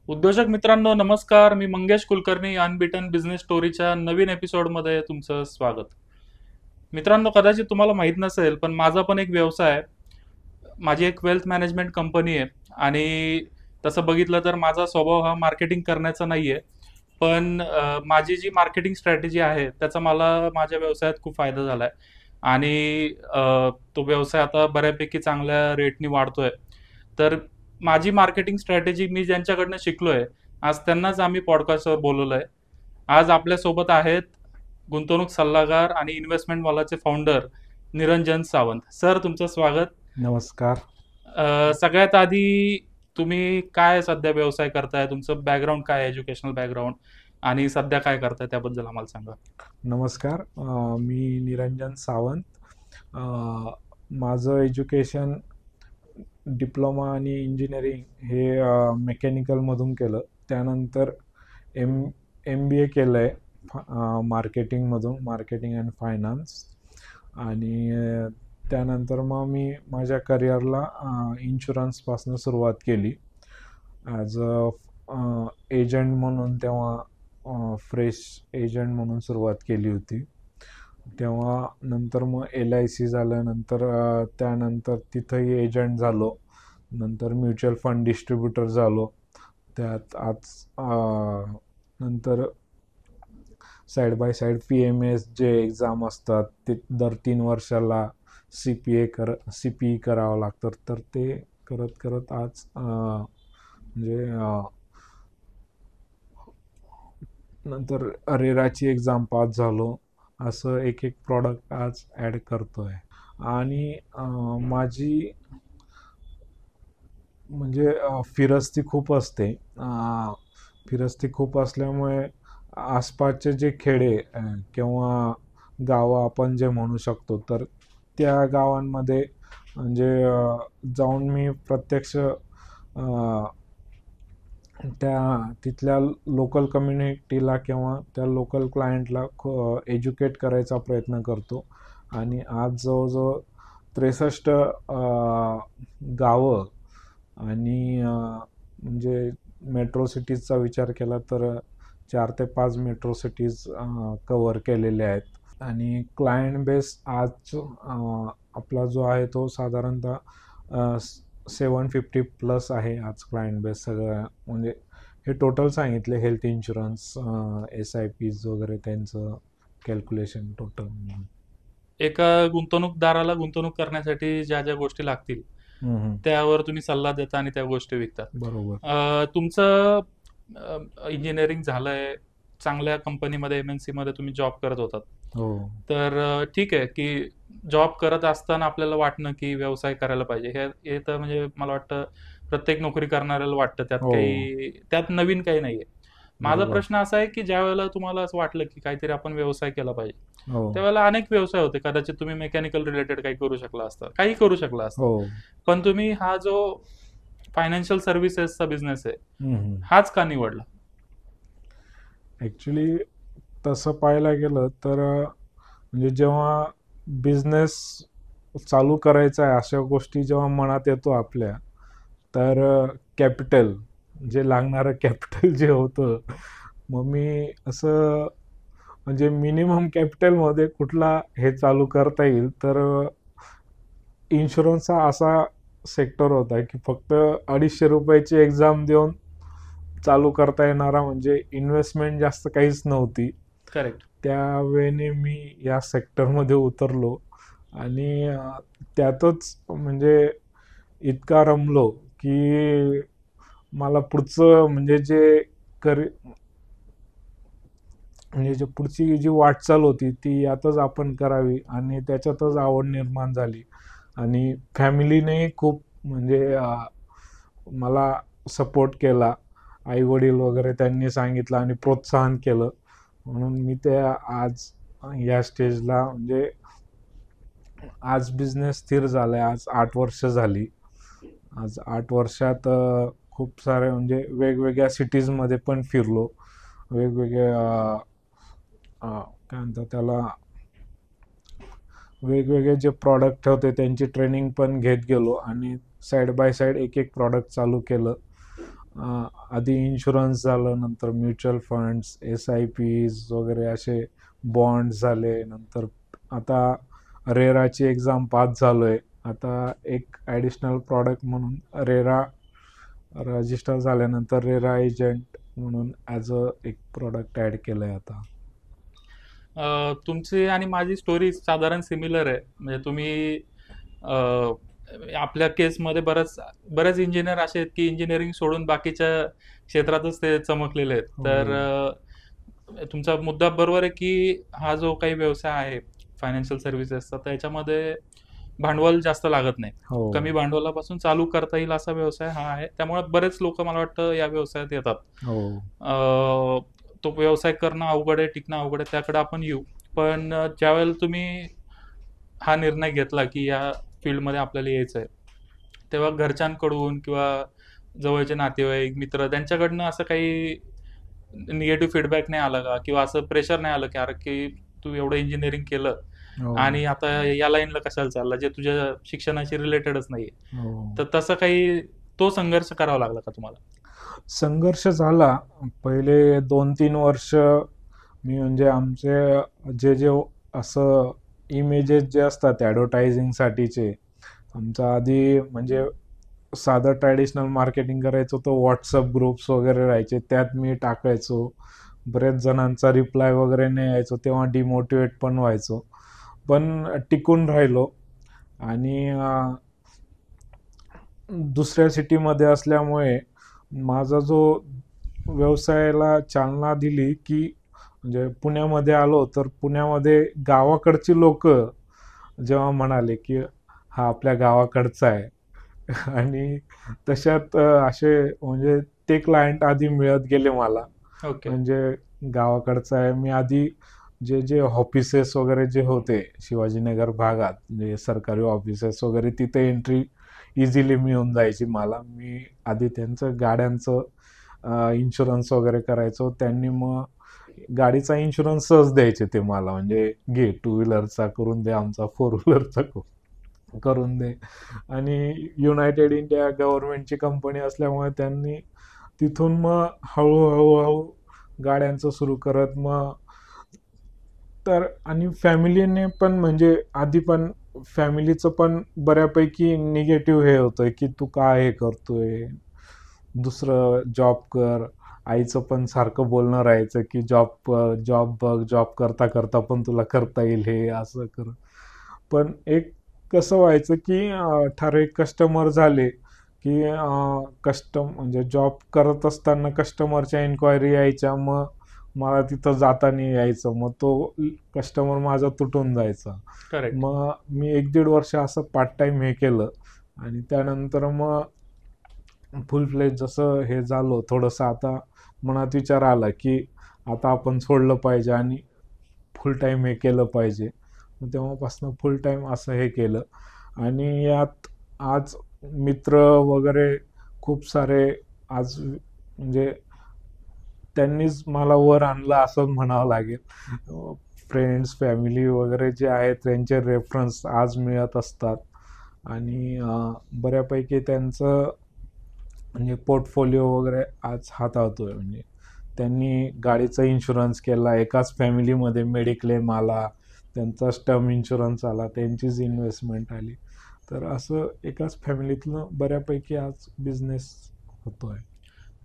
उद्योजक मित्रांनो नमस्कार. मी मंगेश कुलकर्णी. अनबिटन बिझनेस स्टोरीच्या नवीन एपिसोडमध्ये तुमचं स्वागत. मित्रांनो, कदाचित तुम्हाला माहीत नसेल, पण माझा पण एक व्यवसाय आहे. माझी एक वेल्थ मॅनेजमेंट कंपनी आहे. आणि तसं बघितलं तर माझा स्वभाव हा मार्केटिंग करण्याचा नाही आहे. पण माझी जी मार्केटिंग स्ट्रॅटेजी आहे त्याचा मला माझ्या व्यवसायात खूप फायदा झाला आहे. आणि तो व्यवसाय आता बऱ्यापैकी चांगल्या रेटनी वाढतोय. तर माझी मार्केटिंग स्ट्रॅटेजी मी ज्यांच्याकडनं शिकलोय, आज त्यांनाच आम्ही पॉडकास्टवर बोलवलंय. आज आपल्यासोबत आहेत गुंतवणूक सल्लागार आणि इन्व्हेस्टमेंट वॉलाचे फाउंडर निरंजन सावंत. सर, तुमचं स्वागत. नमस्कार. सगळ्यात आधी तुम्ही काय सध्या व्यवसाय करताय, तुमचं बॅकग्राऊंड काय आहे, एज्युकेशनल बॅकग्राऊंड, आणि सध्या काय करताय त्याबद्दल आम्हाला सांगा. नमस्कार. मी निरंजन सावंत. माझं एज्युकेशन डिप्लोमा आणि इंजिनिअरिंग हे मेकॅनिकलमधून केलं. त्यानंतर MBA केलं आहे मार्केटिंगमधून, मार्केटिंग अँड फायनान्स. आणि त्यानंतर मग मी माझ्या करिअरला इन्शुरन्सपासून सुरुवात केली ॲज अ एजंट म्हणून. तेव्हा फ्रेश एजंट म्हणून सुरुवात केली होती. तेव्हा नंतर मग LIC झालं. नंतर त्यानंतर तिथंही एजंट झालो. नंतर म्युच्युअल फंड डिस्ट्रीब्युटर झालो. त्यात आज नंतर साईड बाय साईड PMS जे एक्झाम असतात ते दर 3 वर्षाला CPE करावं लागतं. तर ते करत करत आज म्हणजे नंतर रेराची एक्झाम पास झालो. असं एक एक प्रॉडक्ट आज ॲड करतो आहे. आणि माझी म्हणजे फिरस्ती खूप असते. फिरस्ती खूप असल्यामुळे आसपासचे जे खेडे किंवा गावं आपण जे म्हणू शकतो, तर त्या गावांमध्ये म्हणजे जाऊन मी प्रत्यक्ष तिथल्या लोकल कम्युनिटीला किंवा त्या लोकल क्लायंटला एज्युकेट करायचा प्रयत्न करतो. आणि आज जवळजवळ 63 गावं आणि म्हणजे मेट्रो सिटीजचा विचार केला तर 4 ते 5 मेट्रो सिटीज कवर केलेले आहेत. आणि क्लायंट बेस आज आपला जो आहे तो साधारणतः 750+ आहे आज क्लायंट बेस सगळं. म्हणजे हे टोटल सांगितले, हेल्थ इन्शुरन्स, SIPs वगैरे त्यांचं कॅल्क्युलेशन टोटल. एका गुंतवणूकदाराला गुंतवणूक करण्यासाठी ज्या ज्या गोष्टी लागतील त्यावर तुम्ही सल्ला देता आणि त्या गोष्टी विकता. बरोबर. तुमचं इंजिनिअरिंग झालंय, चांगल्या कंपनीमध्ये MNC मध्ये तुम्ही जॉब करत होतात. हो. तर ठीक आहे की जॉब करत असताना आपल्याला वाटणं की व्यवसाय करायला पाहिजे, हे तर म्हणजे मला वाटतं प्रत्येक नोकरी करणाऱ्याला वाटतं. हो. त्यात नवीन काही नाहीये. माझा बरोबर. प्रश्न असा आहे की ज्या वेळेला तुम्हाला असं वाटलं की काहीतरी आपण व्यवसाय केला पाहिजे, हो. त्यावेळेला अनेक व्यवसाय होते. कदाचित तुम्ही मेकॅनिकल रिलेटेड काही करू शकला असता, काही करू शकला असता. हो. पण तुम्ही हा जो फायनान्शियल सर्व्हिसेसचा बिझनेस आहे, हम्म. हाच का निवडला? ॲक्च्युली तसं पाहायला गेलं तर म्हणजे जेव्हा बिझनेस चालू करायचा आहे अशा गोष्टी जेव्हा मनात येतो आपल्या, तर कॅपिटल जे लागणारं कॅपिटल जे होतं, मग मी असं म्हणजे मिनिमम कॅपिटलमध्ये कुठला हे चालू करता येईल, तर इन्शुरन्सचा असा सेक्टर होता की फक्त 250 रुपयाची एक्झाम देऊन चालू करता येणारा, म्हणजे इन्व्हेस्टमेंट जास्त काहीच नव्हती. करेक्ट. त्यावेळेने मी या सेक्टरमध्ये उतरलो आणि त्यातच म्हणजे इतका रमलो की मला पुढचं म्हणजे म्हणजे पुढची जी वाटचाल होती ती यातच आपण करावी आणि त्याच्यातच आवड निर्माण झाली. आणि फॅमिलीने खूप म्हणजे मला सपोर्ट केला. आईवडील वगैरे त्यांनी सांगितलं आणि प्रोत्साहन केलं, म्हणून मी ते आज या स्टेजला म्हणजे आज बिझनेस स्थिर झालाय. आज 8 वर्ष झाली. आज 8 वर्षात खूप सारे म्हणजे वेगवेगळ्या सिटीजमध्ये पण फिरलो. वेगवेगळे काय म्हणतात त्याला, वेगवेगळे जे प्रॉडक्ट होते त्यांची ट्रेनिंग पण घेत गेलो आणि साईड बाय साईड एक एक प्रॉडक्ट चालू केलं. आधी इन्शुरन्स झालं, नंतर म्युच्युअल फंड्स, SIPs वगैरे असे बॉन्ड्स झाले. नंतर आता रेराची एक्झाम पास झालोय. आता एक ॲडिशनल प्रॉडक्ट म्हणून रेरा रजिस्टर झाल्यानंतर रेरा एजंट म्हणून ॲज अ एक प्रॉडक्ट ॲड केलं आहे आता. तुमची आणि माझी स्टोरी साधारण सिमिलर आहे. म्हणजे तुम्ही अ, आपल्या केसमध्ये बरेच इंजिनियर असे आहेत की इंजिनिअरिंग सोडून बाकीच्या क्षेत्रातच ते चमकलेले आहेत. तर हो. तुमचा मुद्दा बरोबर आहे की हा जो काही व्यवसाय आहे फायनान्शियल सर्व्हिसेसचा, त्याच्यामध्ये भांडवल जास्त लागत नाही. हो. कमी भांडवलापासून चालू करता येईल असा व्यवसाय हा आहे. त्यामुळे बरेच लोक मला वाटतं या व्यवसायात येतात. हो. तो व्यवसाय करणं अवघड आहे, टिकणं अवघड आहे, त्याकडे आपण येऊ. पण ज्यावेळेला तुम्ही हा निर्णय घेतला की या फील्डमध्ये आपल्याला यायचं आहे, तेव्हा घरच्यांकडून किंवा जवळचे नातेवाईक, मित्र त्यांच्याकडनं असं काही निगेटिव्ह फीडबॅक नाही आला का? किंवा असं प्रेशर नाही आलं की अरे की तू एवढं इंजिनिअरिंग केलं हो. आणि आता या लाईनला कशाला चालला, जे तुझ्या शिक्षणाशी रिलेटेडच नाहीये? हो. तर तसं काही तो संघर्ष करावा लागला का तुम्हाला? संघर्ष झाला. पहिले 2-3 वर्ष मी म्हणजे आमचे जे असं इमेजेस जे असतात ॲडव्हर्टायझिंगसाठीचे, आमचा आधी म्हणजे साधं ट्रॅडिशनल मार्केटिंग करायचो, तो व्हॉट्सअप ग्रुप्स वगैरे राहायचे, त्यात मी टाकायचो. बरेच जणांचा रिप्लाय वगैरे नाही यायचो, तेव्हा डिमोटिवेट पण व्हायचो. पण टिकून राहिलो. आणि दुसऱ्या सिटीमध्ये असल्यामुळे माझा जो व्यवसायाला चालना दिली की म्हणजे पुण्यामध्ये आलो, तर पुण्यामध्ये गावाकडची लोक जेव्हा म्हणाले की हा आपल्या गावाकडचा आहे आणि तशात असे म्हणजे ते क्लायंट आधी मिळत गेले मला. ओके. म्हणजे गावाकडचा आहे. मी आधी जे ऑफिसेस वगैरे जे होते शिवाजीनगर भागात, म्हणजे सरकारी ऑफिसेस वगैरे, तिथे एंट्री इझिली मिळून जायची मला. मी आधी त्यांचं गाड्यांचं इन्शुरन्स वगैरे करायचो. त्यांनी मग गाडीचा इन्शुरन्स सहज द्यायचे ते मला, म्हणजे घे 2 व्हीलरचा करून दे, आमचा 4 व्हीलरचा करून दे. आणि युनायटेड इंडिया गव्हर्नमेंटची कंपनी असल्यामुळे त्यांनी तिथून मग हळूहळू गाड्यांचं सुरू करत मग तर. आणि फॅमिलीने पण म्हणजे आधी पण फॅमिलीचं पण बऱ्यापैकी निगेटिव्ह हे होतं की तू काय हे करतोय, दुसरं जॉब कर. आईचं पण सारखं बोलणं राहायचं की जॉब बघ, जॉब करता करता पण तुला करता येईल हे, असं कर. पण एक कसं व्हायचं की ठराविक कस्टमर झाले की म्हणजे जॉब करत असताना कस्टमरच्या इन्क्वायरी यायच्या, मग मला तिथं जाता नाही यायचं, मग तो कस्टमर माझा तुटून जायचा. करेक्ट. मग मी 1-1.5 वर्ष असं पार्ट टाइम हे केलं आणि त्यानंतर मग फुल फ्लेज जसं हे झालं, थोडंसं आता मनात विचार आला की आता आपण सोडलं पाहिजे आणि फुल टाईम हे केलं पाहिजे. मग तेव्हापासून फुल टाईम असं हे केलं. आणि यात आज मित्र वगैरे खूप सारे आज म्हणजे त्यांनीच मला वर आणलं असं म्हणावं लागेल. फ्रेंड्स, फॅमिली वगैरे जे आहेत त्यांचे रेफरन्स आज मिळत असतात. आणि बऱ्यापैकी त्यांचं म्हणजे पोर्टफोलिओ वगैरे आज हाताळतोय. म्हणजे त्यांनी गाडीचा इन्शुरन्स केला, एकाच फॅमिलीमध्ये मेडिक्लेम आला, त्यांचाच टर्म इन्शुरन्स आला, त्यांचीच इन्व्हेस्टमेंट आली. तर असं एकाच फॅमिलीतलं बऱ्यापैकी आज बिझनेस होतोय.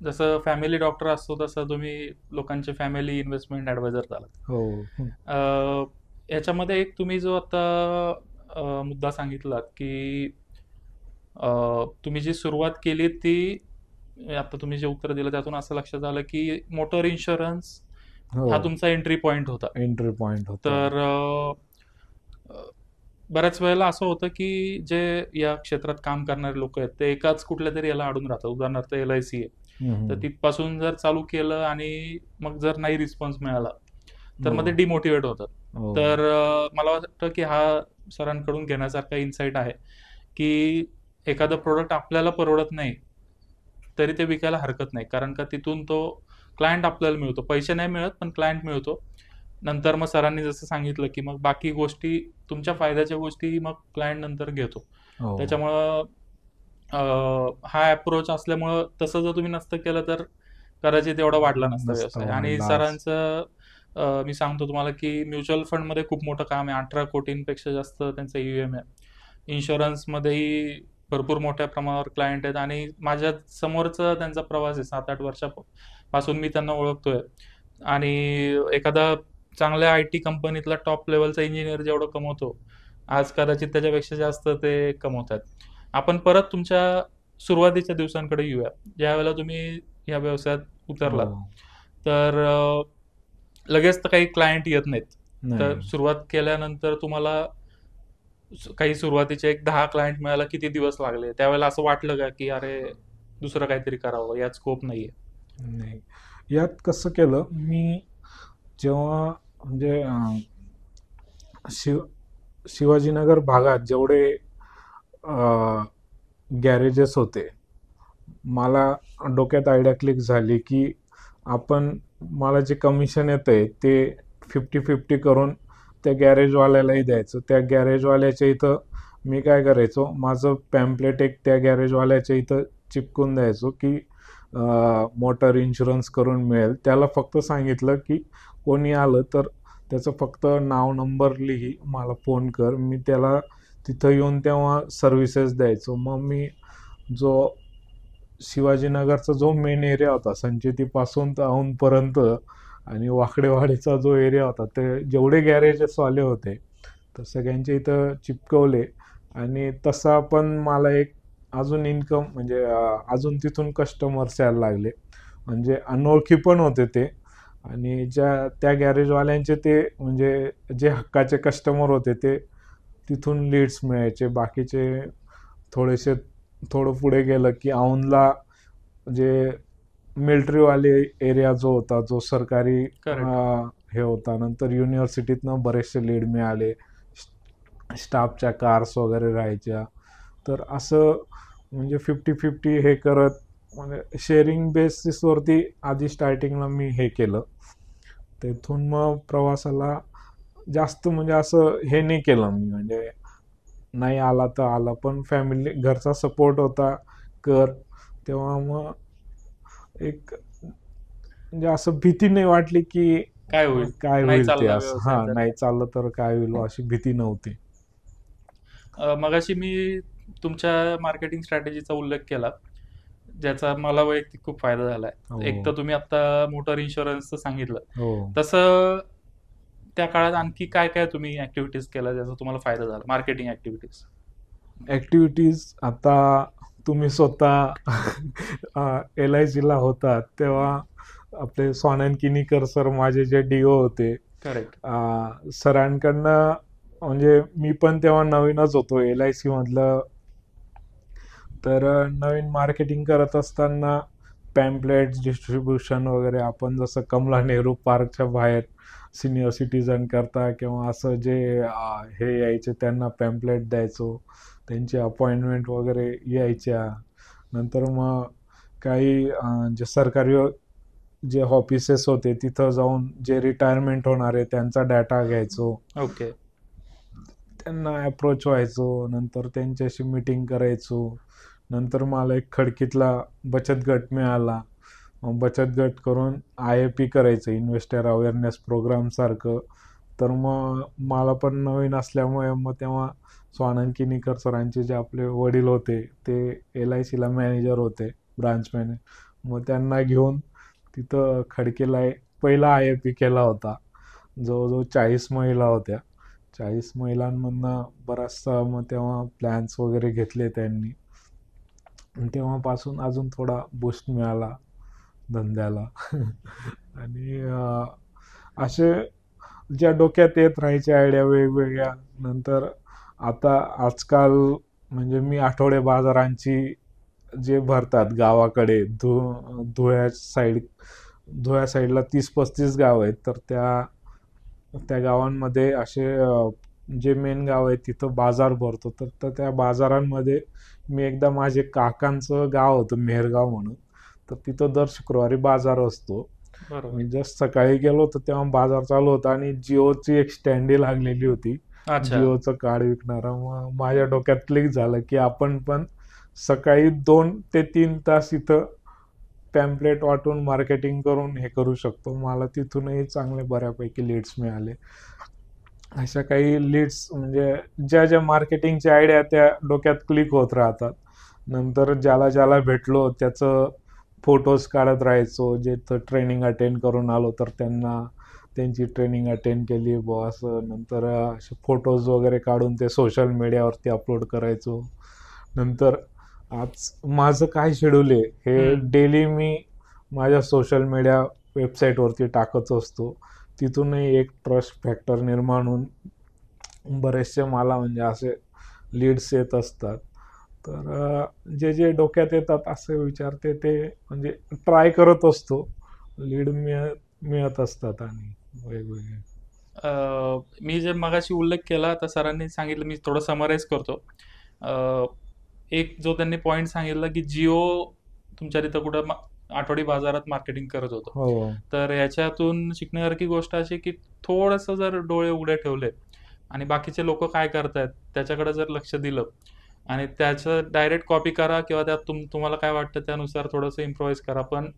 जसं फॅमिली डॉक्टर असतो तसं तुम्ही लोकांचे फॅमिली इन्व्हेस्टमेंट ॲडवायझर झालात. हो. याच्यामध्ये एक तुम्ही जो आता मुद्दा सांगितलात की तुम्ही जी सुरुवात केली ती, आता तुम्ही जे उत्तर दिलं त्यातून असं लक्षात आलं की मोटर इन्शुरन्स हो. हा तुमचा एंट्री पॉइंट होता. एंट्री पॉइंट होता. तर बऱ्याच वेळेला असं होतं की जे या क्षेत्रात काम करणारे लोक आहेत ते एकाच कुठल्या तरी याला अडून राहतात. उदाहरणार्थ LIC आहे, तर तिथपासून जर चालू केलं आणि मग जर नाही रिस्पॉन्स मिळाला तर मग ते डिमोटिवेट होतात. हो. तर मला वाटतं की हा सरांकडून घेण्यासारखा इन्साइट आहे की एखादं प्रोडक्ट आपल्याला परवडत नाही तरी ते विकायला हरकत नाही, कारण का तिथून तो क्लायंट आपल्याला मिळतो. पैसे नाही मिळत पण क्लायंट मिळतो. नंतर मग सरांनी जसं सांगितलं की मग बाकी गोष्टी, तुमच्या फायद्याच्या गोष्टी मग क्लायंट नंतर घेतो. हो. त्याच्यामुळं हा अप्रोच असल्यामुळं तसं जर तुम्ही नसतं केलं तर कदाचित एवढा वाढला नसता नसता व्यवसाय. आणि वाढला आज. सरांचं मी सांगतो तुम्हाला की म्युच्युअल फंडमध्ये खूप मोठं काम आहे. 18 कोटींपेक्षा जास्त त्यांचं EUM आहे. इन्शुरन्समध्येही भरपूर मोठ्या प्रमाणावर क्लायंट आहेत आणि माझ्या समोरचा त्यांचा प्रवास आहे. 7-8 वर्षापासून मी त्यांना ओळखतोय. आणि एखादा चांगल्या IT कंपनीतला टॉप लेवलचा इंजिनियर जेवढं कमवतो, आज कदाचित त्याच्यापेक्षा जास्त ते कमवतात. आपण परत तुमच्या सुरुवातीच्या दिवसांकडे येऊया. ज्यावेळेला तुम्ही या व्यवसायात हो. उतरलात, तर लगेच तर काही क्लायंट येत नाहीत. तर नाही. सुरुवात केल्यानंतर तुम्हाला काही सुरुवातीचे एक 10 क्लायंट मिळायला किती दिवस लागले? त्यावेळेला असं वाटलं का, की अरे दुसरं काहीतरी करावं, यात स्कोप नाहीये? नाही. यात कसं केलं मी, जेव्हा म्हणजे शिव शिवाजीनगर भागात जेवढे गॅरेजेस होते, मला डोक्यात आयडिया क्लिक झाली की आपण, मला जे कमिशन येतंय ते 50-50 करून त्या गॅरेजवाल्यालाही द्यायचं. त्या गॅरेजवाल्याच्या इथं मी काय करायचो, माझं पॅम्पलेट एक त्या गॅरेजवाल्याच्या इथं चिपकून द्यायचो की मोटर इन्शुरन्स करून मिळेल. त्याला फक्त सांगितलं की कोणी आलं तर त्याचं फक्त नाव नंबर लिही, मला फोन कर, मी त्याला तिथं येऊन तेव्हा सर्व्हिसेस द्यायचो. मग मी जो शिवाजीनगरचा जो मेन एरिया होता, संचेतीपासून तर औंधपर्यंत आणि वाकडेवाडीचा जो एरिया होता, ते जेवढे गॅरेजेसवाले होते तर सगळ्यांच्या इथं चिपकवले. आणि तसा पण मला एक अजून इन्कम म्हणजे अजून तिथून कस्टमर्स यायला लागले. म्हणजे अनोळखी पण होते ते. आणि त्या गॅरेजवाल्यांचे ते म्हणजे जे हक्काचे कस्टमर होते ते तिथून लीड्स मिळायचे. बाकीचे थोडेसे, थोडं पुढे गेलं की औंधला जे मिलिटरीवाले एरिया जो होता, जो सरकारी करेक्ट. हे होता. नंतर युनिव्हर्सिटीतनं बरेचसे लीड मिळाले, स्टाफच्या कार्स वगैरे राहायच्या. तर असं म्हणजे 50-50 हे करत, म्हणजे शेअरिंग बेसिसवरती आधी स्टार्टिंगला मी हे केलं. तिथून मग प्रवासाला जास्त म्हणजे असं हे नाही केलं मी, म्हणजे नाही आला तर आला, पण फॅमिली घरचा सपोर्ट होता कर. तेव्हा मग एक म्हणजे असं भीती नाही वाटली की काय होईल? काय नाही होईल ते, चालला असं व्यवसाय हां, तर. नाही चाललं तर काय होईल अशी भीती नव्हती. मगाशी मी तुमच्या मार्केटिंग स्ट्रॅटेजीचा उल्लेख केला, ज्याचा मला वैयक्तिक खूप फायदा झालाय. एक हो, तर तुम्ही आता मोटर इन्शुरन्सचं सांगितलं. हो. तसं त्या काळात आणखी काय-काय तुम्ही ॲक्टिव्हिटीज केल्या ज्याचा तुम्हाला फायदा झाला? Marketing activities. ॲक्टिव्हिटीज आता तुम्ही स्वतः LICला होता तेव्हा आपले स्वानंद किनीकर सर माझे जे DO होते, करेक्ट. सरांकडनं, म्हणजे मी पण तेव्हा नवीनच होतो LIC मधलं. तर नवीन मार्केटिंग करत असताना पॅम्पलेट्स डिस्ट्रीब्युशन वगैरे, आपण जसं कमला नेहरू पार्कच्या बाहेर सिनियर सिटीजन करता किंवा असं जे हे यायचे त्यांना पॅम्पलेट द्यायचो, त्यांची अपॉइंटमेंट वगैरे यायच्या. नंतर मग काही जे सरकारी जे ऑफिसेस होते तिथं जाऊन जे रिटायरमेंट होणारे त्यांचा डाटा घ्यायचो, ओके. त्यांना अप्रोच व्हायचो, नंतर त्यांच्याशी मीटिंग करायचो. नंतर मला एक खडकीतला बचत गट मिळाला. मग बचत गट करून IAP करायचं, इन्व्हेस्टर अवेअरनेस प्रोग्राम सारखं. तर मग मला पण नवीन असल्यामुळे मग तेव्हा स्वानंद किनीकर सरांचे जे आपले वडील होते ते LICला मॅनेजर होते, ब्रांच मॅनेजर. मग त्यांना घेऊन तिथं खडकीला पहिला IAP केला होता. जवळजवळ 40 महिला होत्या. 40 महिलांमधनं बराचसा मग तेव्हा प्लॅन्स वगैरे घेतले त्यांनी. आणि तेव्हापासून अजून थोडा बूस्ट मिळाला धंद्याला. आणि असे ज्या डोक्यात येत राहायच्या आयडिया वेगवेगळ्या. नंतर आता आजकाल म्हणजे मी आठवडे बाजारांची जे भरतात गावाकडे, धुळ्या साईडला 30-35 गाव आहेत. तर त्या गावांमध्ये असे जे मेन गाव आहे तिथं बाजार भरतो. तर त्या बाजारांमध्ये मी एकदा, माझे काकांचं गाव होतं मेहरगाव म्हणून, तर तिथं दर शुक्रवारी बाजार असतो. बरोबर. मी जस्ट सकाळी गेलो होतो तेव्हा बाजार चालू होता आणि जिओची एक स्टँडी लागलेली होती, अच्छा. जिओचं कार्ड विकणारा. मग माझ्या डोक्यात क्लिक झालं की आपण पण सकाळी 2 ते 3 तास इथं पॅम्पलेट वाटून मार्केटिंग करून हे करू शकतो. मला तिथूनही चांगले बऱ्यापैकी लीड्स मिळाले. अशा काही लीड्स म्हणजे ज्या ज्या मार्केटिंगच्या आयडिया त्या डोक्यात क्लिक होत राहतात. नंतर ज्याला ज्याला भेटलो त्याचं फोटोज काढत राहायचो. जे ट्रेनिंग अटेंड करून आलो तर त्यांची ट्रेनिंग अटेंड केली बुवा असं. नंतर असे फोटोज वगैरे काढून ते सोशल मीडियावरती अपलोड करायचो. नंतर आज माझं काय शेड्यूल आहे हे डेली मी माझ्या सोशल मीडिया वेबसाईटवरती टाकत असतो. तिथूनही एक ट्रस्ट फॅक्टर निर्माण होऊन बरेचसे मला म्हणजे असे लीड्स येत असतात. तर जे जे डोक्यात येतात असे विचार ते म्हणजे ट्राय करत असतो. लीड मिळत असतात आणि वेगवेगळे. मी जे मगाशी उल्लेख केला तर सरांनी सांगितलं, मी थोडं समराईज करतो. एक जो त्यांनी पॉईंट सांगितला की जिओ तुमच्या तिथं कुठं आठवडी बाजारात मार्केटिंग करत होतं. हो तर याच्यातून शिकण्यासारखी गोष्ट अशी की थोडंसं जर डोळे उघडे ठेवले आणि बाकीचे लोक काय करतायत त्याच्याकडे जर लक्ष दिलं आणि त्याचं डायरेक्ट कॉपी करा किंवा त्यात तुम्हाला काय वाटतं त्यानुसार थोडंसं इम्प्रोवाइज करा. पण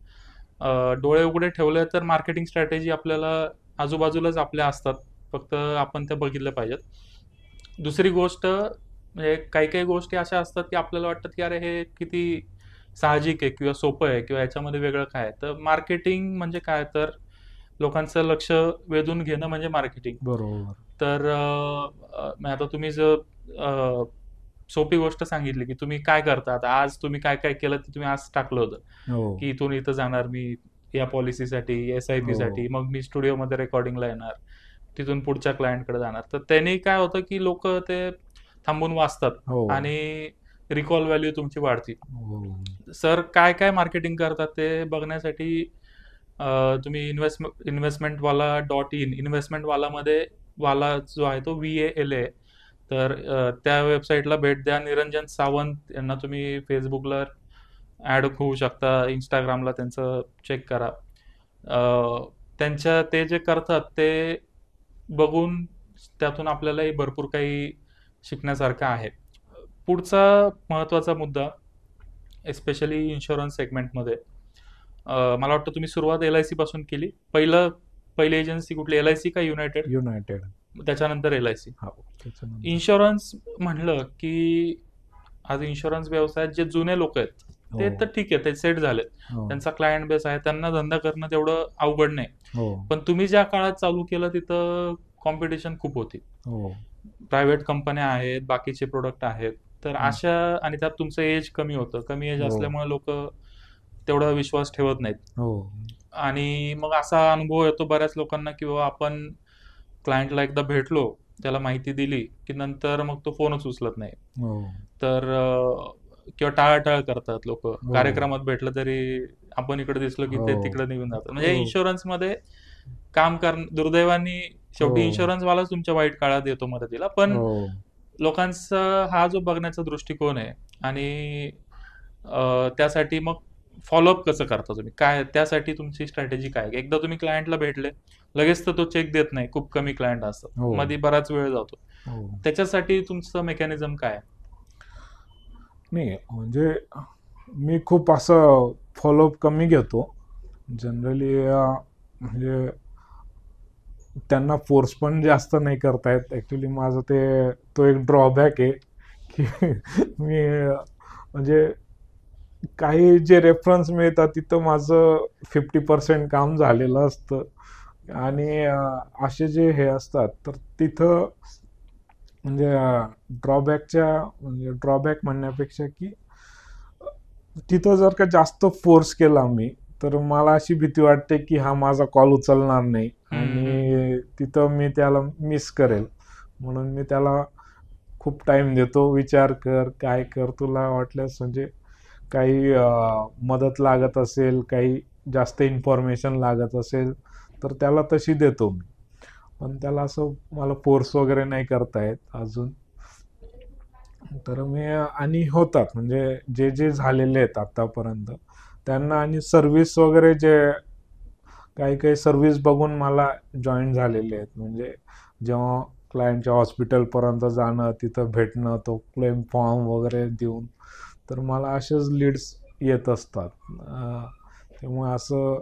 डोळे उघडे ठेवले तर मार्केटिंग स्ट्रॅटेजी आपल्याला आजूबाजूलाच आपल्या असतात, फक्त आपण त्या बघितल्या पाहिजेत. दुसरी गोष्ट म्हणजे काही काही गोष्टी अशा असतात की आपल्याला वाटतं की अरे हे किती साहजिक आहे किंवा सोपं आहे किंवा याच्यामध्ये वेगळं काय आहे. तर मार्केटिंग म्हणजे काय, तर लोकांचं लक्ष वेधून घेणं म्हणजे मार्केटिंग. बरोबर. तर आता तुम्ही जर सोपी गोष्ट सांगितली की तुम्ही काय करता, आता आज तुम्ही काय काय केलं ते तुम्ही आज टाकलं होतं हो की इथून इथं जाणार मी या पॉलिसीसाठी, SIP हो साठी, मग मी स्टुडिओमध्ये रेकॉर्डिंगला येणार, तिथून पुढच्या क्लायंटकडे जाणार. तर त्यांनी काय होतं की लोक ते थांबून वाचतात हो आणि रिकॉल व्हॅल्यू तुमची वाढते. हो सर काय काय मार्केटिंग करतात ते बघण्यासाठी तुम्ही investmentwala.in इन्व्हेस्टमेंटवालामध्ये वाला जो आहे तो VALA, तर त्या वेबसाईटला भेट द्या. निरंजन सावंत यांना तुम्ही फेसबुकला ॲड होऊ शकता, इंस्टाग्रामला त्यांचं चेक करा. त्यांच्या ते जे करतात ते बघून त्यातून आपल्यालाही भरपूर काही शिकण्यासारखं आहे. पुढचा महत्त्वाचा मुद्दा एस्पेशली इन्शुरन्स सेगमेंटमध्ये, मला वाटतं तुम्ही सुरुवात LIC पासून केली. पहिली एजन्सी कुठली, LIC का युनायटेड? युनायटेड. त्याच्यानंतर LIC. हो त्याच्यानंतर इन्शुरन्स म्हणलं की आज इन्शुरन्स व्यवसायात जे जुने लोक आहेत ते हो तर ठीक आहे, ते सेट झालेत, हो त्यांचा क्लायंट बेस आहे, त्यांना धंदा करणं तेवढं अवघड नाही. हो पण तुम्ही ज्या काळात चालू केलं तिथं कॉम्पिटिशन खूप होती. हो प्रायव्हेट कंपन्या आहेत, बाकीचे प्रोडक्ट आहेत. तर अशा, आणि त्यात तुमचं एज कमी होतं, कमी एज हो. असल्यामुळे लोक तेवढा विश्वास ठेवत नाहीत. हो आणि मग असा अनुभव येतो बऱ्याच लोकांना की बाबा आपण क्लायंटला एकदा भेटलो, त्याला माहिती दिली की नंतर मग तो फोनच उचलत नाही. हो तर किंवा टाळाटाळ करतात लोक. हो. कार्यक्रमात भेटलं तरी आपण इकडे दिसलो की ते हो. तिकडे निघून जातात. म्हणजे हो. इन्शुरन्समध्ये काम दुर्दैवाने शेवटी हो. इन्शुरन्सवालाच तुमच्या वाईट काळात येतो मदतीला. पण हो लोकांचा हा जो बघण्याचा दृष्टिकोन आहे आणि त्यासाठी मग फॉलोअप कसं करता तुम्ही, काय त्यासाठी तुमची स्ट्रॅटेजी काय? एकदा तुम्ही क्लायंटला भेटले लगेच तर तो चेक देत नाही, खूप कमी क्लायंट असतात, हो. मध्ये बराच वेळ जातो. हो त्याच्यासाठी तुमचं मेकॅनिझम काय? नाही म्हणजे मी खूप असं फॉलोअप कमी घेतो जनरली. म्हणजे त्यांना फोर्स पण जास्त नाही करता येत ॲक्च्युली. माझं तो एक ड्रॉबॅक आहे की मी म्हणजे काही जे रेफरन्स मिळतात तिथं माझं 50% काम झालेलं असतं. आणि असे जे हे असतात तर तिथं म्हणजे ड्रॉबॅक म्हणण्यापेक्षा की तिथं जर का जास्त फोर्स केला मी तर मला अशी भीती वाटते की हा माझा कॉल उचलणार नाही आणि तिथं मी त्याला मिस करेल. म्हणून मी त्याला खूप टाइम देतो. विचार कर, काय कर, तुला वाटल्यास म्हणजे काही मदत लागत असेल, काही जास्त इन्फॉर्मेशन लागत असेल तर त्याला तशी देतो मी. पण त्याला असं मला फोर्स वगैरे नाही करता येत अजून. तर मी आणि होतात म्हणजे जे जे झालेले आहेत आतापर्यंत त्यांना, आणि सर्व्हिस वगैरे जे काही काही सर्व्हिस बघून मला जॉईन झालेले आहेत. म्हणजे जेव्हा क्लायंटच्या हॉस्पिटलपर्यंत जाणं, तिथं भेटणं, तो क्लेम फॉर्म वगैरे देऊन तर मला असेच लीड्स येत असतात. त्यामुळे असं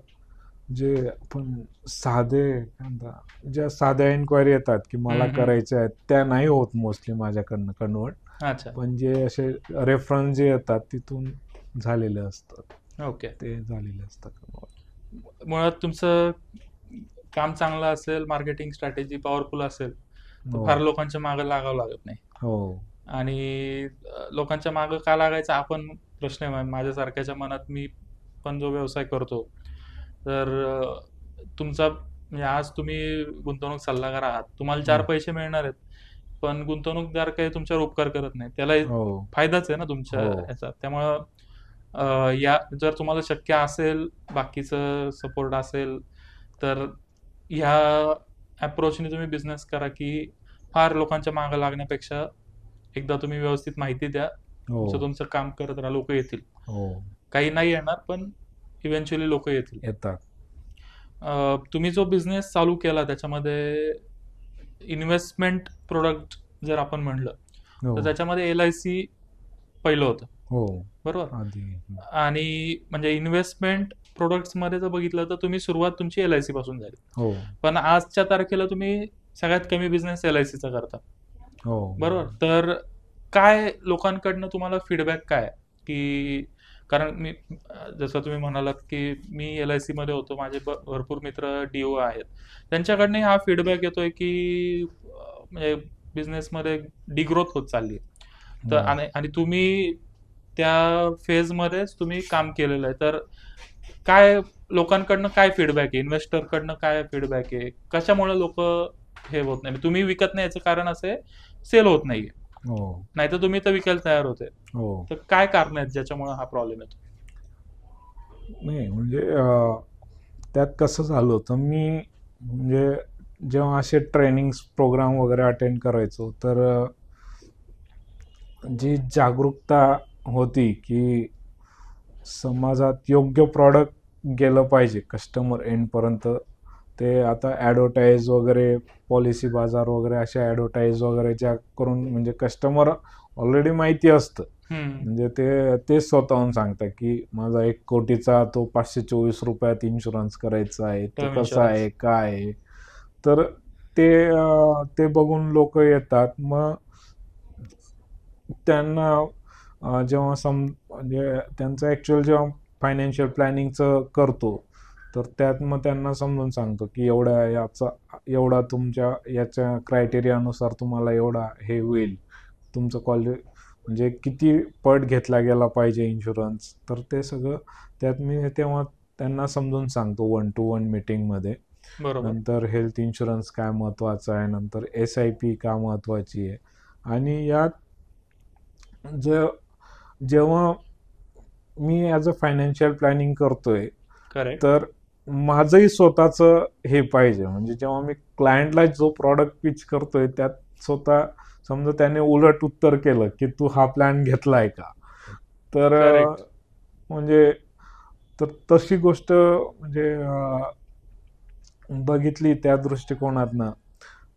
जे आपण साधे काय म्हणता ज्या साध्या इन्क्वायरी येतात की मला करायच्या आहेत त्या नाही होत मोस्टली माझ्याकडनं कन्वर्ट. अच्छा. पण जे असे रेफरन्स जे येतात तिथून झालेले असतात ओके. ते झालेले असतात कन्वर्ट. मुळात तुमचं काम चांगलं असेल, मार्केटिंग स्ट्रॅटेजी पॉवरफुल असेल, तर हो फार लोकांच्या मागे लागावं लागत नाही. हो आणि लोकांच्या मागे का लागायचा हा पण प्रश्न आहे माझ्यासारख्याच्या मनात. मी पण जो व्यवसाय करतो, तर तुमचा म्हणजे आज तुम्ही गुंतवणूक सल्लागार आहात, तुम्हाला 4 पैसे मिळणार आहेत, पण गुंतवणूकदार काही तुमच्यावर उपकार करत नाही. त्याला हो फायदाच आहे ना तुमच्या हो याचा. त्यामुळं या जर तुम्हाला शक्य असेल, बाकीचं सपोर्ट असेल, तर ह्या अप्रोचने तुम्ही बिझनेस करा, की फार लोकांच्या मागे लागण्यापेक्षा एकदा तुम्ही व्यवस्थित माहिती द्या, हो तुमचं काम करत राहा, लोक येतील. हो काही नाही येणार, पण इव्हेंच्युअली लोक येतील. येतात. तुम्ही जो बिझनेस चालू केला त्याच्यामध्ये इन्व्हेस्टमेंट प्रोडक्ट जर आपण म्हणलं, हो तर त्याच्यामध्ये LIC पहिलं होतं, हो बरोबर? आधी आणि म्हणजे इन्व्हेस्टमेंट प्रोडक्ट्समध्ये जर बघितलं तर तुम्ही सुरुवात तुमची LIC पासून झाली. हो पण आजच्या तारखेला तुम्ही सगळ्यात कमी बिझनेस LICचा करता, हो बरोबर? तर काय लोकांकडनं तुम्हाला फीडबॅक काय, की कारण मी जसं तुम्ही म्हणालात की मी LIC मध्ये होतो, माझे भरपूर मित्र DO आहेत, त्यांच्याकडनं हा फीडबॅक येतोय की म्हणजे बिझनेसमध्ये डिग्रोथ होत चालली. तर हो. आणि तुम्ही त्या फेजमध्येच तुम्ही काम केलेलं आहे, तर काय लोकांकडनं काय फीडबॅक आहे, इन्व्हेस्टरकडनं काय फीडबॅक आहे, कशामुळे लोक हे होत नाही? तुम्ही विकत नाही याचं कारण असं आहे, सेल होत नाहीये, हो नाहीतर तुम्ही तर विकायला तयार होते. हो तर काय कारण आहेत ज्याच्यामुळे हा प्रॉब्लेम येतो? नाही म्हणजे त्यात कसं झालं होतं मी म्हणजे जेव्हा असे ट्रेनिंग्स प्रोग्राम वगैरे अटेंड करायचो तर जी जागरूकता होती की समाजात योग्य प्रॉडक्ट गेलं पाहिजे कस्टमर एंडपर्यंत. ते आता ॲडव्हर्टाईज वगैरे पॉलिसी बाजार वगैरे अशा ॲडव्हर्टाईज वगैरे ज्या करून म्हणजे कस्टमर ऑलरेडी माहिती असतं. म्हणजे ते स्वतःहून सांगतात की माझा 1 कोटीचा तो 524 रुपयात इन्शुरन्स करायचा आहे, तो टर्म कसा आहे इन्शुरन्स. काय आहे. तर ते बघून लोक येतात. मग त्यांना जेव्हा म्हणजे त्यांचं ॲक्च्युअल जेव्हा फायनान्शियल प्लॅनिंगचं करतो तर त्यात मग त्यांना समजून सांगतो की एवढा तुमच्या याच्या क्रायटेरियानुसार तुम्हाला एवढा हे होईल, तुमचं म्हणजे किती पट घेतला गेला पाहिजे इन्शुरन्स. तर ते सगळं त्यात मी तेव्हा त्यांना समजून सांगतो 1 to 1 मीटिंगमध्ये. बरोबर. नंतर हेल्थ इन्शुरन्स काय महत्त्वाचा आहे, नंतर SIP का महत्त्वाची आहे. आणि यात जेव्हा मी ॲज अ फायनान्शियल प्लॅनिंग करतोय करेक्ट. तर माझंही स्वतःचं हे पाहिजे. म्हणजे जेव्हा मी क्लायंटला जो प्रॉडक्ट पिच करतोय त्यात स्वतः समजा त्याने उलट उत्तर केलं की तू हा प्लॅन घेतलाय का, तर करेक्ट. म्हणजे तर तशी गोष्ट म्हणजे बघितली त्या दृष्टिकोनातनं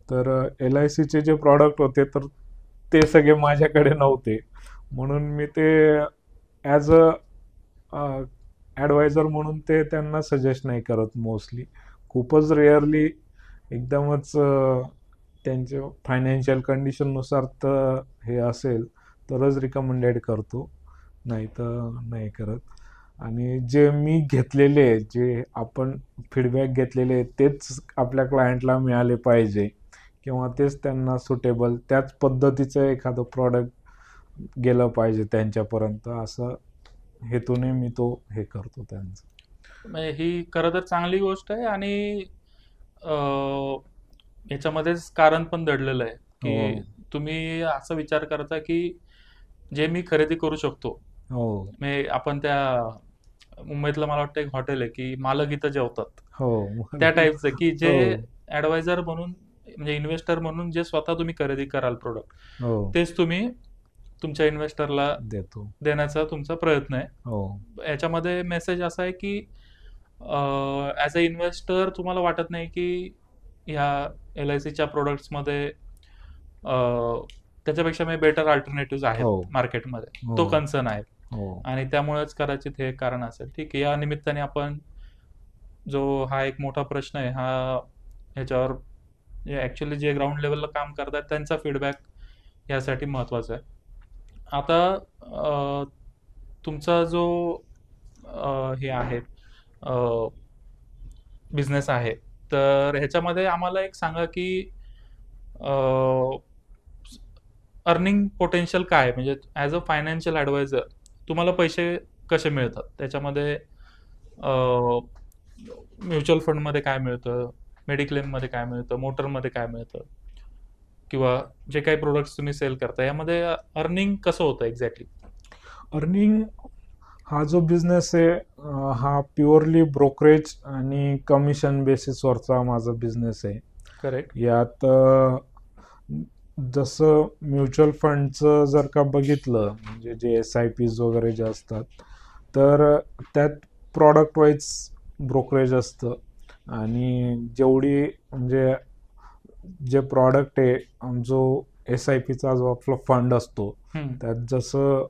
तर LICचे जे प्रॉडक्ट होते तर ते सगळे माझ्याकडे नव्हते. म्हणून मी ते ॲज अ ॲडवायझर म्हणून ते त्यांना सजेस्ट नाही करत मोस्टली. खूपच रेअरली एकदमच त्यांच्या फायनान्शियल कंडिशननुसार तर हे असेल तरच रिकमेंडेड करतो, नाही तर नाही करत. आणि जे मी घेतलेले जे आपण फीडबॅक घेतलेले तेच आपल्या क्लायंटला मिळाले पाहिजे किंवा तेच त्यांना सुटेबल त्याच पद्धतीचं एखादं प्रॉडक्ट गेलं पाहिजे त्यांच्यापर्यंत, असं हेतूने मी तो हे करतो त्यांचं. म्हणजे ही खरं तर चांगली गोष्ट आहे. आणि याच्यामध्येच कारण पण दडलेलं आहे हो की तुम्ही असा विचार करता की जे मी खरेदी करू शकतो. हो म्हणजे आपण त्या मुंबईतलं मला वाटतं एक हॉटेल आहे की मालक इथं जेवतात, हो त्या टाईपचं की जे हो ॲडवायझर म्हणून म्हणजे इन्व्हेस्टर म्हणून जे स्वतः तुम्ही खरेदी कराल प्रोडक्ट, हो तेच तुम्ही तुमच्या इन्व्हेस्टरला देतो. देण्याचा तुमचा प्रयत्न आहे. हो याच्यामध्ये मेसेज असा आहे की ॲज अ इन्व्हेस्टर तुम्हाला वाटत नाही की ह्या LICच्या प्रोडक्ट्समध्ये त्याच्यापेक्षा बेटर अल्टरनेटिव्ह आहेत हो मार्केटमध्ये, तो हो कन्सर्न आहे. हो. आणि त्यामुळेच कदाचित हे कारण असेल. ठीक आहे, या निमित्ताने आपण जो हा एक मोठा प्रश्न आहे ह्याच्यावर ॲक्च्युअली जे ग्राउंड लेवलला काम करतात त्यांचा फीडबॅक यासाठी महत्त्वाचा आहे. आता तुमचा जो हे आहे बिझनेस आहे, तर ह्याच्यामध्ये आम्हाला एक सांगा की अर्निंग पोटेन्शियल काय आहे? म्हणजे ॲज अ फायनान्शियल ॲडवायझर तुम्हाला पैसे कसे मिळतात? त्याच्यामध्ये म्युच्युअल फंडमध्ये काय मिळतं, मेडिक्लेममध्ये काय मिळतं, मोटरमध्ये काय मिळतं, किंवा जे काही प्रोडक्ट्स तुम्ही सेल करता यामध्ये अर्निंग कसं होतं एक्झॅक्टली? अर्निंग हा जो बिझनेस आहे हा प्युअरली ब्रोकरेज आणि कमिशन बेसिसवरचा माझा बिझनेस आहे. करेक्ट. यात जसं म्युच्युअल फंडचं जर का बघितलं म्हणजे जे SIPs वगैरे जे असतात तर त्यात प्रॉडक्ट वाईज ब्रोकरेज असतं आणि जेवढी म्हणजे जे प्रॉडक्ट आहे जो SIPचा जो आपला फंड असतो त्यात जसं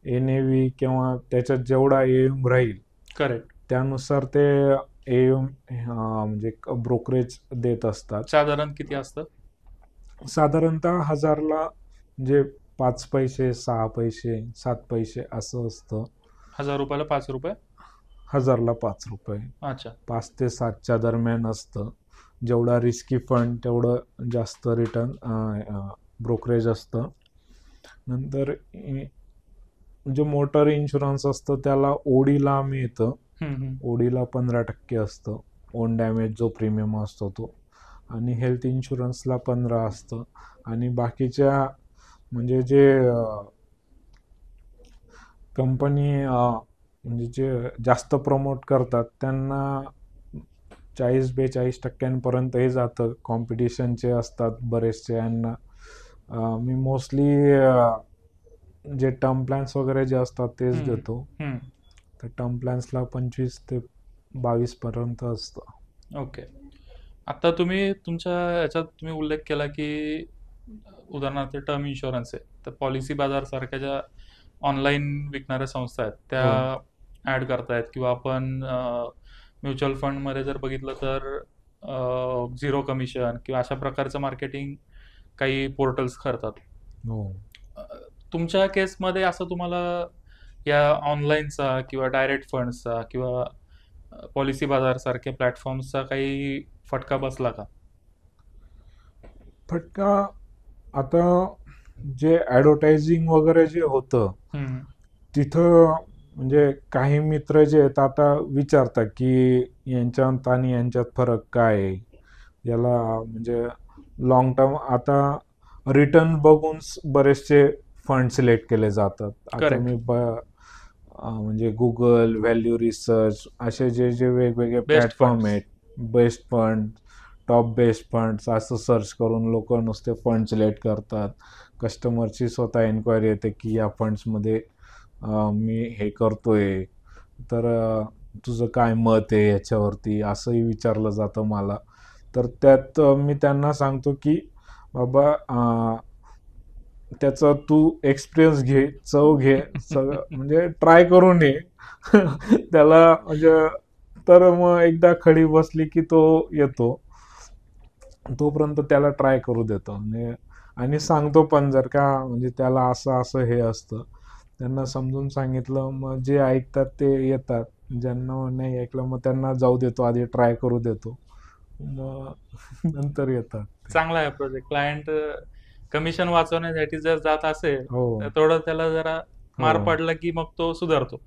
NAV किंवा त्याच्यात जेवढा AUM राहील करेक्ट. त्यानुसार ते AUM म्हणजे ब्रोकरेज देत असतात. साधारण किती असतं? साधारणतः 1000ला म्हणजे 5 पैसे 6 पैसे 7 पैसे असं असतं. 1000 रुपयाला 5 रुपये? 1000ला 5 रुपये. अच्छा. 5 ते 7च्या दरम्यान असतं. जेवढा रिस्की फंड तेवढं जास्त रिटर्न ब्रोकरेज असतं. नंतर जे मोटर इन्शुरन्स असतं त्याला ओडीला मिळतं. ओडीला 15% असतं. ओन डॅमेज जो प्रीमियम असतो तो. आणि हेल्थ इन्शुरन्सला 15 असतं. आणि बाकीच्या म्हणजे जे कंपनी म्हणजे जे जास्त प्रमोट करतात त्यांना 40-42% जातं. कॉम्पिटिशनचे असतात बरेचसे यांना. मी मोस्टली जे टर्म प्लॅन्स वगैरे जे असतात तेच देतो. तर टर्म प्लॅन्सला 25 ते 22% असतं. ओके. आता तुम्ही तुमच्या याच्यात तुम्ही उल्लेख केला की उदाहरणार्थ टर्म इन्शुरन्स आहे, तर पॉलिसी बाजार सारख्या ज्या ऑनलाईन विकणाऱ्या संस्था आहेत त्या ॲड करतायत, किंवा आपण म्युच्युअल फंडमध्ये जर बघितलं तर झिरो कमिशन किंवा अशा प्रकारचं मार्केटिंग काही पोर्टल्स करतात. हो. तुमच्या केसमध्ये असं तुम्हाला या ऑनलाईनचा किंवा डायरेक्ट फंड्सचा किंवा पॉलिसी बाजार सारख्या प्लॅटफॉर्म्सचा काही फटका बसला का? फटका आता जे ॲडव्हर्टायझिंग वगैरे जे होतं तिथं म्हणजे काही मित्र जे आहेत आता विचारतात की यांच्यात आणि यांच्यात फरक काय आहे, याला म्हणजे लॉंग टर्म आता रिटर्न बघून बरेचसे फंड सिलेक्ट केले जातात. आता मी म्हणजे गुगल, व्हॅल्यू रिसर्च असे जे जे वेगवेगळे प्लॅटफॉर्म आहेत, best fund, top best funds असं सर्च करून लोक नुसते फंड सिलेक्ट करतात. कस्टमरची स्वतः एन्क्वायरी येते की या फंड्समध्ये मी हे करतोय तर तुझं काय मत आहे याच्यावरती असंही विचारलं जातं मला. तर त्यात मी त्यांना सांगतो की बाबा त्याचा तू एक्सपिरियन्स घे, चव घे, सगळं म्हणजे ट्राय करून ये. त्याला म्हणजे तर मग एकदा खडी बसली की तो येतो. तोपर्यंत त्याला ट्राय करू देतो म्हणजे आणि सांगतो पण जर का म्हणजे त्याला असं असं हे असतं त्यांना समजून सांगितलं मग जे ऐकतात ते येतात. ज्यांना नाही ऐकलं मग त्यांना जाऊ देतो, आधी ट्राय करू देतो, मग नंतर येतात. चांगला आहे प्रोजेक्ट. क्लायंट कमिशन वाचवण्यासाठी जर जात असेल तर थोडं त्याला जरा मार पडला की मग तो सुधारतो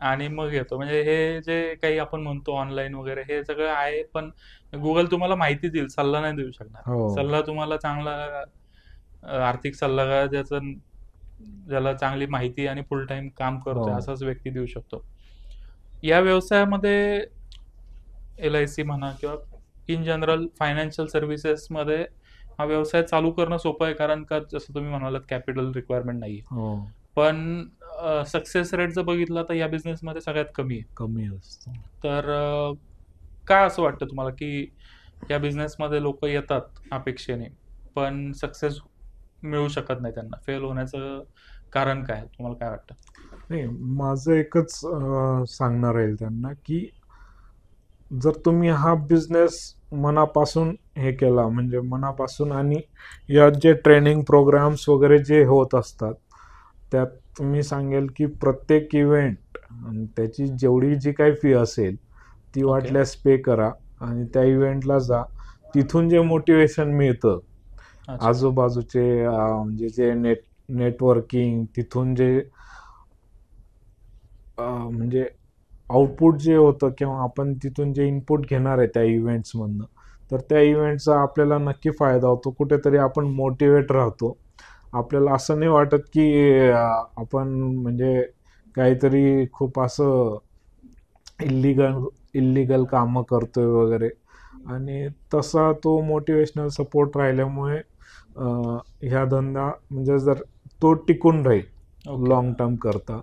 आणि मग येतो. म्हणजे हे जे काही आपण म्हणतो ऑनलाईन वगैरे हे सगळं आहे, पण गुगल तुम्हाला माहिती देईल, सल्ला नाही देऊ शकणार. सल्ला तुम्हाला चांगला आर्थिक सल्लागार ज्याला चांगली माहिती आणि फुल टाइम काम करतोय असाच व्यक्ती देऊ शकतो. या व्यवसायामध्ये LIC म्हणा किंवा इन जनरल फायनान्शियल सर्व्हिसेसमध्ये हा व्यवसाय चालू करणं सोपं आहे, कारण का जसं तुम्ही म्हणालात कॅपिटल रिक्वायरमेंट नाहीये. पण सक्सेस रेट जर बघितला तर या बिझनेसमध्ये सगळ्यात कमी असतो. तर का असं वाटतं तुम्हाला की या बिझनेसमध्ये लोक येतात अपेक्षेने पण सक्सेस मिळू शकत नाही, त्यांना फेल होण्याचं कारण काय, तुम्हाला काय वाटतं? नाही, माझं एकच सांगणं राहील त्यांना की जर तुम्ही हा बिझनेस मनापासून हे केला, म्हणजे मनापासून, आणि यात जे ट्रेनिंग प्रोग्राम्स वगैरे जे होत असतात त्यात मी सांगेल की प्रत्येक इव्हेंट त्याची जेवढी जी काही फी असेल ती ओके. वाटल्यास पे करा आणि त्या इव्हेंटला जा. तिथून जे मोटिवेशन मिळतं, अच्छा. आजूबाजूचे म्हणजे जे नेटवर्किंग, तिथून जे म्हणजे आउटपुट जे होतं किंवा आपण तिथून जे इनपुट घेणार आहे त्या इव्हेंट्समधनं, तर त्या इव्हेंटचा आपल्याला नक्की फायदा होतो. कुठेतरी आपण मोटिवेट राहतो. आपल्याला असं नाही वाटत की आपण म्हणजे काहीतरी खूप असं इल्लीगल इल्लीगल कामं करतोय वगैरे. आणि तसा तो मोटिवेशनल सपोर्ट राहिल्यामुळे ह्या धंदा म्हणजे जर तो टिकून राहील ओके. लॉंग टर्म करता.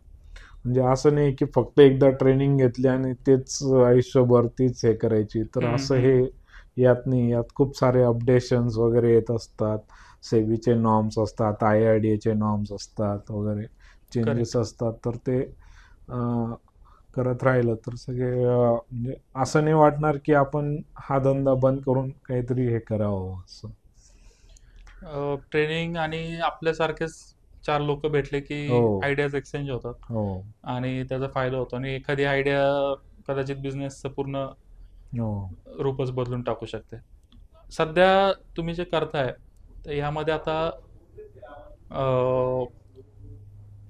म्हणजे असं नाही की फक्त एकदा ट्रेनिंग घेतली आणि तेच आयुष्यभर तीच हे करायची, तर हम्म, असं हे हम्म. यात नाही. यात खूप सारे अपडेशन्स वगैरे येत असतात. सेबीचे नॉर्म्स असतात, IRDAचे नॉर्म्स असतात वगैरे, चेंजेस करेक्ट. असतात. तर ते करत राहिलं तर सगळे म्हणजे असं नाही वाटणार की आपण हा धंदा बंद करून काहीतरी हे करावं असं. ट्रेनिंग आणि आपल्यासारखेच चार लोक भेटले की हो. आयडियाज एक्सचेंज होतात हो. आणि त्याचा फायदा होतो आणि एखादी आयडिया कदाचित बिझनेसचं पूर्ण हो. रूपच बदलून टाकू शकते. सध्या तुम्ही जे करताय तर ह्यामध्ये आता अं,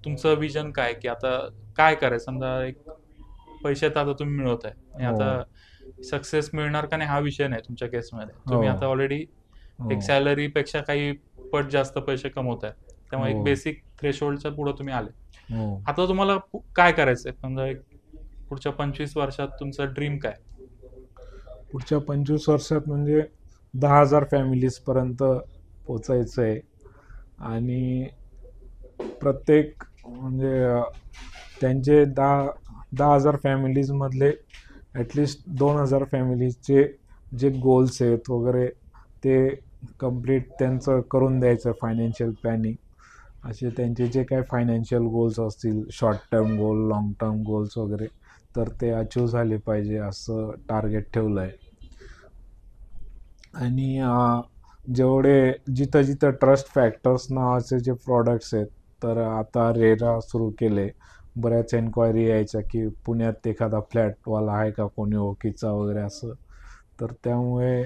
तुमचं विजन काय की आता काय करायचं? समजा एक पैसे तर आता तुम्ही मिळवत आहे आणि हो. आता सक्सेस मिळणार का नाही हा विषय नाही तुमच्या केसमध्ये. हो. तुम्ही आता ऑलरेडी हो. एक सॅलरीपेक्षा काही पट जास्त पैसे कमवत आहे. त्यामुळे हो. एक बेसिक थ्रेशोल्डच्या पुढे तुम्ही आले. हो. आता तुम्हाला काय करायचंय? समजा एक पुढच्या 25 वर्षात तुमचं ड्रीम काय? पुढच्या 25 वर्षात म्हणजे 10,000 फॅमिलीजपर्यंत पोचायचं आहे. आणि प्रत्येक म्हणजे त्यांचे 10,000 फॅमिलीजमधले ॲटलिस्ट 2,000 फॅमिलीजचे जे गोल्स आहेत वगैरे ते कम्प्लीट त्यांचं करून द्यायचं फायनान्शियल प्लॅनिंग. असे त्यांचे जे काही फायनान्शियल गोल्स असतील, short term goal, long term goals वगैरे, तर ते अचीव झाले पाहिजे असं टार्गेट ठेवलं आहे. आणि जेवढे जिथं जिथं ट्रस्ट फॅक्टर्स नावाचे जे प्रॉडक्ट्स आहेत, तर आता रेरा सुरू केले. बऱ्याच एन्क्वायरी यायच्या की पुण्यात एखादा फ्लॅटवाला आहे का कोणी ओळखीचा वगैरे असं. तर त्यामुळे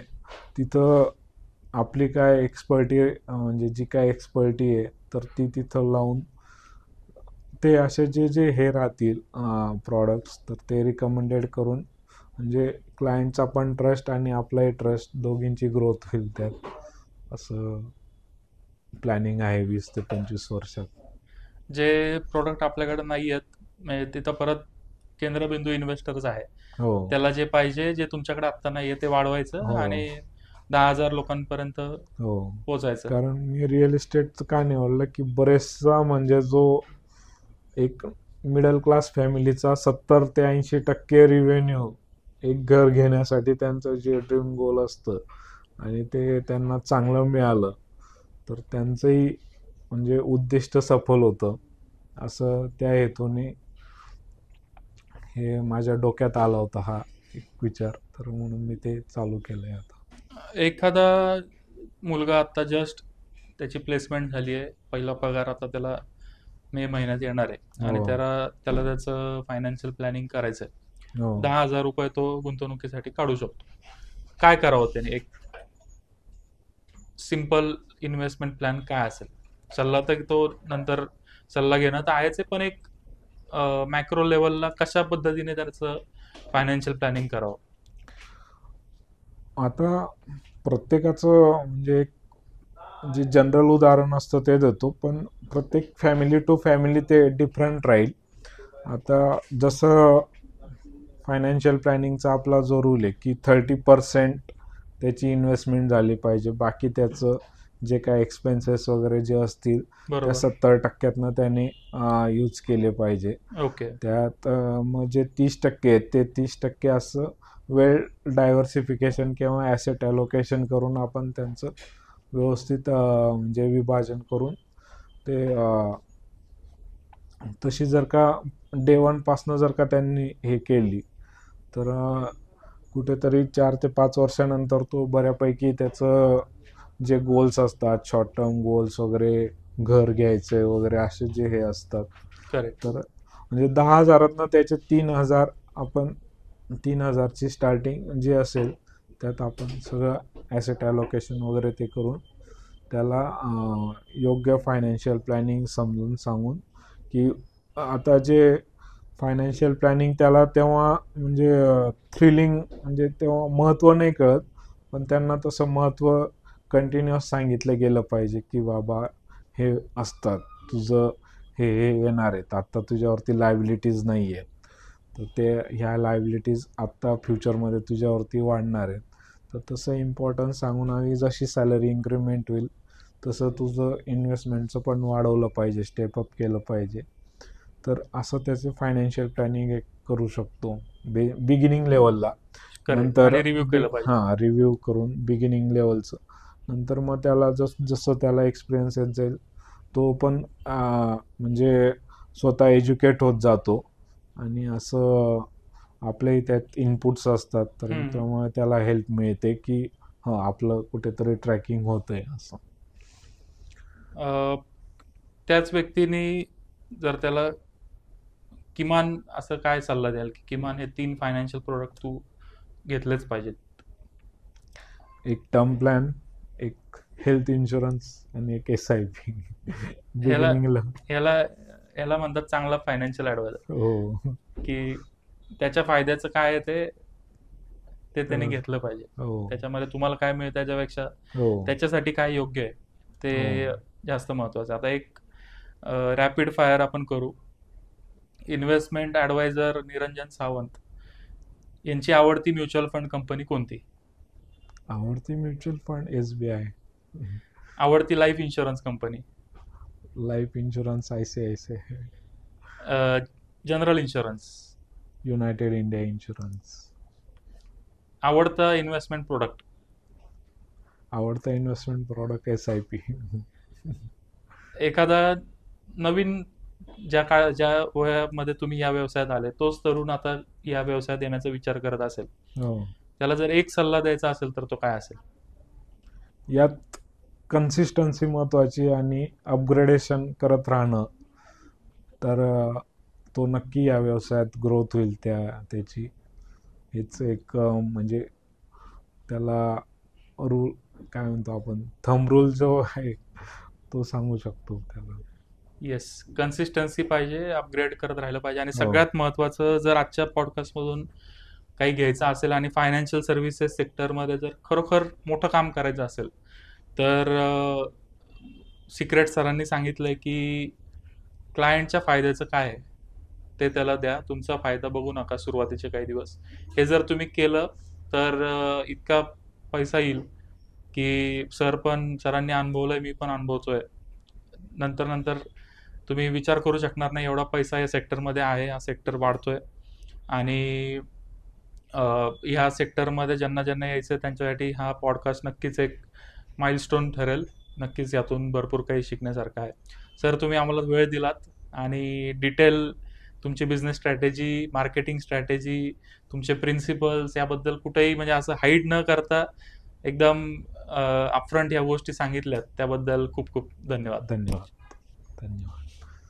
तिथं आपली काय एक्सपर्टी म्हणजे जी काय एक्सपर्टी आहे तर ती तिथं लावून ते असे जे जे हे राहतील प्रॉडक्ट्स, तर ते रिकमेंडेड करून म्हणजे क्लायंटचा पण ट्रस्ट आणि आपलाही ट्रस्ट दोघींची ग्रोथ होईल त्यात, असं प्लॅनिंग आहे 20 ते 25 वर्षात. जे प्रोडक्ट आपल्याकडे नाही आहेत म्हणजे तिथं परत केंद्रबिंदू इन्व्हेस्टरच आहे. हो. त्याला जे पाहिजे, जे तुमच्याकडे आत्ता नाहीये ते वाढवायचं हो. आणि 10,000 लोकांपर्यंत हो. पोहोचायचं. कारण मी रिअल इस्टेटचं का निवडलं की बरेचसा म्हणजे जो एक मिडल क्लास फॅमिलीचा 70 ते 80% रिव्हेन्यू एक घर घेण्यासाठी त्यांचं जे ड्रीम गोल असतं आणि ते त्यांना चांगलं मिळालं तर त्यांचंही म्हणजे उद्दिष्ट सफल होतं, असं त्या हेतूने हे माझ्या डोक्यात आला होता हा एक विचार. तर म्हणून मी ते चालू केलं आहे आता. एखादा मुलगा आता जस्ट त्याची प्लेसमेंट झाली आहे, पहिला पगार आता त्याला मे महिन्यात येणार आहे हो. आणि त्याला त्याला त्याचं फायनान्शियल प्लॅनिंग करायचं आहे. हो. 10,000 रुपये तो गुंतवणुकीसाठी काढू शकतो. काय करावं त्याने? एक सिंपल इन्व्हेस्टमेंट प्लॅन काय असेल? सल्ला तर तो नंतर सल्ला घेणं तर आहेच आहे, पण एक मॅक्रो लेवलला कशा पद्धतीने त्याचं फायनान्शियल प्लॅनिंग करावं? आता प्रत्येकाचं म्हणजे एक जे जनरल उदाहरण असतं ते देतो, पण प्रत्येक फॅमिली टू फॅमिली ते डिफरंट राहील. आता जसं फायनान्शियल प्लॅनिंगचा आपला जो रूल आहे की 30% त्याची इन्व्हेस्टमेंट झाली पाहिजे, बाकी त्याचं जे काय एक्सपेन्सेस वगैरे जे असतील त्या बरोबर. 70%तनं त्याने यूज केले पाहिजे. ओके. त्यात मग जे 30% आहेत ते 30% असं वेल डायव्हर्सिफिकेशन किंवा ॲसेट ॲलोकेशन करून आपण त्यांचं व्यवस्थित म्हणजे विभाजन करून ते तशी जर का डे वन पासनं जर का त्यांनी हे केली तर कुठेतरी 4 ते 5 वर्षानंतर तो बऱ्यापैकी त्याचं जे गोल्स असतात, शॉर्ट टर्म गोल्स वगैरे, घर घ्यायचे वगैरे असे जे हे असतात, करेक्ट. तर म्हणजे 10,000तनं त्याचे 3,000 आपण 3,000ची स्टार्टिंग जी असेल त्यात आपण सगळं ॲसेट ॲलोकेशन वगैरे ते करून त्याला योग्य फायनान्शियल प्लॅनिंग समजून सांगून की आता जे फायनान्शियल प्लॅनिंग त्याला तेव्हा म्हणजे थ्रिलिंग म्हणजे तेव्हा महत्त्व नाही कळत, पण त्यांना तसं महत्त्व कंटिन्युअस सांगितलं गेलं पाहिजे की बाबा हे असतात, तुझं हे हे येणार आहेत, आत्ता तुझ्यावरती लायबिलिटीज नाही आहेत, तर ते ह्या लायबिलिटीज आत्ता फ्युचरमध्ये तुझ्यावरती वाढणार आहेत. तर तसं इम्पॉर्टन्स सांगून आणि जशी सॅलरी इन्क्रीमेंट होईल तसं तुझं इन्व्हेस्टमेंटचं पण वाढवलं पाहिजे, स्टेपअप केलं पाहिजे. तर असं त्याचं फायनान्शियल प्लॅनिंग एक करू शकतो बिगिनिंग लेवलला. करेक्ट. नंतर आणि रिव्ह्यू केलं पाहिजे. हां, रिव्ह्यू करून बिगिनिंग लेवलचं. नंतर मग त्याला जसं त्याला एक्सपिरियन्स येत जाईल तो पण म्हणजे स्वतः एज्युकेट होत जातो आणि असं आपल्याही त्यात इनपुट्स असतात, तर त्यामुळे त्याला हेल्प मिळते की हां, आपलं कुठेतरी ट्रॅकिंग होतंय असं. त्याच व्यक्तीने जर त्याला किमान असं काय सल्ला द्याल की किमान हे 3 फायनान्शियल प्रोडक्ट तू घेतलेच पाहिजेत? एक टर्म प्लॅन, एक हेल्थ इन्शुरन्स आणि एक SIP ह्याला बिगिनिंगला. ह्याला ह्याला म्हणतात चांगला फायनान्शियल ॲडवायझर, हो की त्याच्या फायद्याचं काय आहे ते त्याने घेतलं पाहिजे. हो त्याच्यामध्ये तुम्हाला काय मिळतं त्याच्यापेक्षा हो त्याच्यासाठी काय योग्य आहे ते हो. जास्त महत्त्वाचं आहे. आता एक रॅपिड फायर आपण करू. इन्व्हेस्टमेंट ॲडवायझर निरंजन सावंत यांची आवडती म्युच्युअल फंड कंपनी कोणती? आवडती म्युच्युअल फंड SBI. आवडती life insurance company? Life insurance ICICI. General insurance? United India insurance. आवडता इन्व्हेस्टमेंट प्रोडक्ट? आवडता इन्व्हेस्टमेंट प्रोडक्ट SIP. एखादा नवीन ज्या वयामध्ये तुम्ही या व्यवसायात आले तोच तरुण आता या व्यवसायात येण्याचा विचार करत असेल, हो. त्याला जर एक सल्ला द्यायचा असेल तर तो काय असेल? यात कन्सिस्टन्सी महत्त्वाची आणि अपग्रेडेशन करत राहणं, तर तो नक्की या व्यवसायात ग्रोथ होईल त्याची. हेच एक म्हणजे त्याला रूल काय म्हणतो आपण, थंब रूल जो आहे तो सांगू शकतो त्याला. येस, कन्सिस्टन्सी पाहिजे, अपग्रेड करत राहिलं पाहिजे आणि हो. सगळ्यात महत्त्वाचं जर आजच्या पॉडकास्टमधून काही घ्यायचं असेल आणि फायनान्शियल सर्व्हिसेस सेक्टरमध्ये जर खरोखर मोठं काम करायचं असेल तर सिक्रेट सरांनी सांगितलंय की क्लायंटच्या फायद्याचं काय आहे ते त्याला द्या, तुमचा फायदा बघू नका सुरुवातीचे काही दिवस. हे जर तुम्ही केलं तर इतका पैसा येईल की सरांनी अनुभवलंय, मी पण अनुभवतोय. नंतर तुम्ही विचार करू शकणार नाही एवढा पैसा या सेक्टरमध्ये आहे, हा सेक्टर वाढतोय आणि ह्या सेक्टरमध्ये ज्यांना यायचं आहे त्यांच्यासाठी हा पॉडकास्ट नक्कीच एक माइलस्टोन ठरेल. नक्कीच यातून भरपूर काही शिकण्यासारखं आहे. सर, तुम्ही आम्हाला वेळ दिलात आणि डिटेल तुमची बिझनेस स्ट्रॅटेजी, मार्केटिंग स्ट्रॅटेजी, तुमचे प्रिन्सिपल्स याबद्दल कुठेही म्हणजे असं हाईड न करता एकदम अपफ्रंट ह्या गोष्टी सांगितल्यात त्याबद्दल खूप खूप धन्यवाद. धन्यवाद.